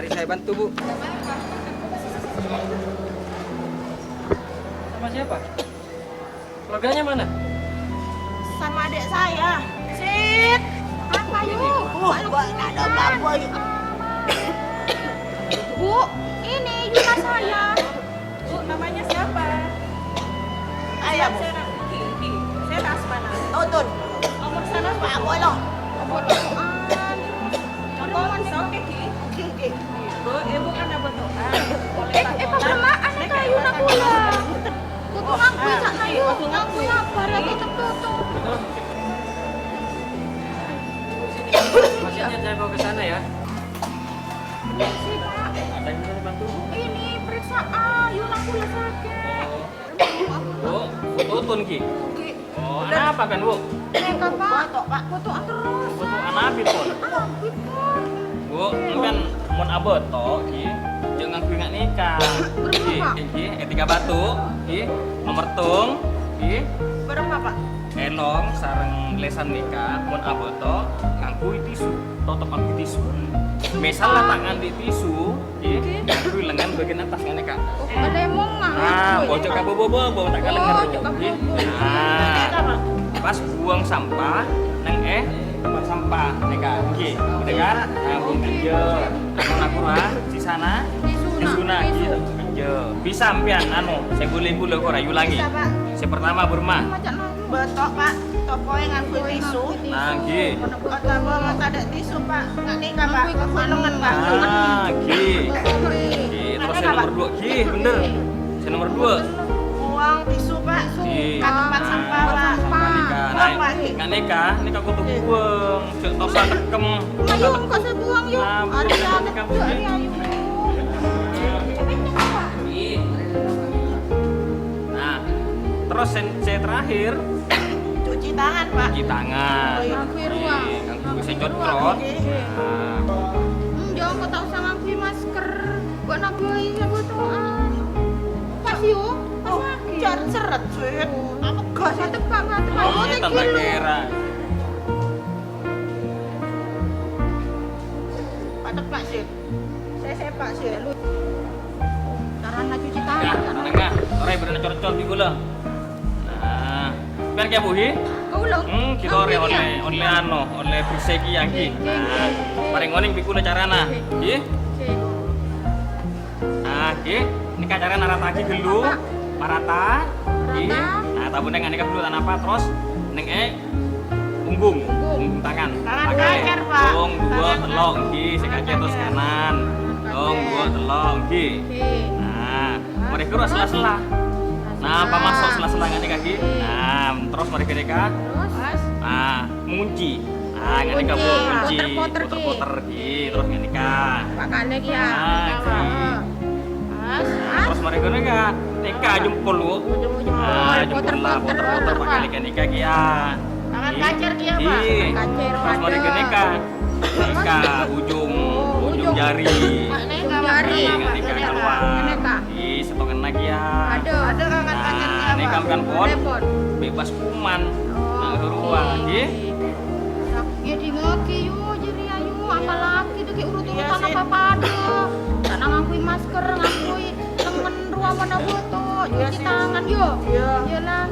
Mari saya bantu, Bu. Sama siapa? Keluarganya mana? Sama adik saya. Sit. Apa yuk? Ada apa yuk? Bu, ini Yuna saya. Bu, namanya siapa? Ayah, Bu. Saya Rasmana. Tun. Nomor sana Pak Bolo. Botoan. Botoan oke, Ki. Bu, ibu kan ada botoan. Pemeramaan ka Yuna pula. Kutu ngangkuy sana yuk. Ngangkuy apa? Lagi tertutup. Maksudnya saya bawa ke sana ya? Sih, Pak. Ada yang bisa dibantu? Ini periksaan Yuna pula sakit. Bu, tutun Ki. Ki. Oh, anak apa kan, Bu? Mereka Pak. Botoan terus. Butuh anak apa pun? Pipon. Bu, ini kan mun aboto Ki. Jangan ingat nikah. Ki, iki etika batu, Ki. Nomor tung, Ki. Berapa Pak? Elong sareng lesan nikah mun aboto ngangkui tisu, totok ngangkui tisu. Misalnya tangan di tisu, Ki, ngangkui lengan bagian atas ngene Kak. Ada emong Nah, bocok ka bobo tak kalengan. Bocok ka bobo. Nah, pas buang sampah nang tempat sampah nih Kak. Nggih, udah kan? Nah, buang aja. Nang nakura di sana. Di sana gitu. Aja. Bisa ampian anu, saya boleh kok rayu lagi. Bisa, Pak. Saya pertama bermah. Betok Pak. Tokoe ngangkui tisu. Nah, nggih. Kota banget ada tisu Pak. Nggak nikah Pak. Manungan Pak. Ah, nggih. Terus saya nomor 2. Nggih, bener. Saya nomor 2. Uang tisu Pak. Nggih. Ke tempat sampah Pak. Buang Pak. Nggak nikah kutu buang. Cek tosa tekem. Ayo kok saya buang yuk. Nah, Ada buang, yang nikah, ada Bu. ayo. Nah, terus saya terakhir Cuci tangan Pak. cuci tangan. Ngangkui ruang. Ngangkui saya codrot. Nah, Jangan kau tak usah ngangkui masker. Buat naboi ya botoan. Pas yuk. Pas sakit. Jangan seret sweet. Apa gak saya tepak nggak tepak. oh, ini tanda kira. Pak tepak sih. Saya Pak sih. Karena cuci Ya, tangan. nengah. Ore berana cocok di gula. Nah, biar kayak buhi. Kau ulang. Kita oleh ano, oleh prisegi yang ki. Nah, paling ngoning bikula carana. Ki. Nah, ki. Ini kan cara narata ki gelu. Parata. Ki. Nah, tabune ngene ka dulu tanah apa terus neng punggung tangan. Tangan kacer, Pak. Dong dua telok ki, sekace terus kanan. Dong dua telok ki. Nah, mereka urus sela-sela. Nah, apa masuk sela-sela ngene kaki. Nah, terus mereka mengunci. Nah, ngene ka Bu, kunci. Puter-puter ki, terus ngene ka. Pak Kalek ya. Nah, ki. Terus mereka neka jempol Bu. Nah, jempol lah, puter-puter pakai lika nika ki ya. Tangan kacer ki ya, Pak. Kacer. Terus mereka neka ujung jari. Jari. Neka keluar. Di setongan lagi ya. Ada kangen kacer ki ya, Nah, neka Pak. kan pon bebas kuman. Nah, keluar lagi. Ya di ngoki yuk, jadi ayu apalagi tuh kayak urut-urutan apa ada. Karena ngakui masker, ngakui lengan ruang mana foto, cuci tangan yuk. Iyalah.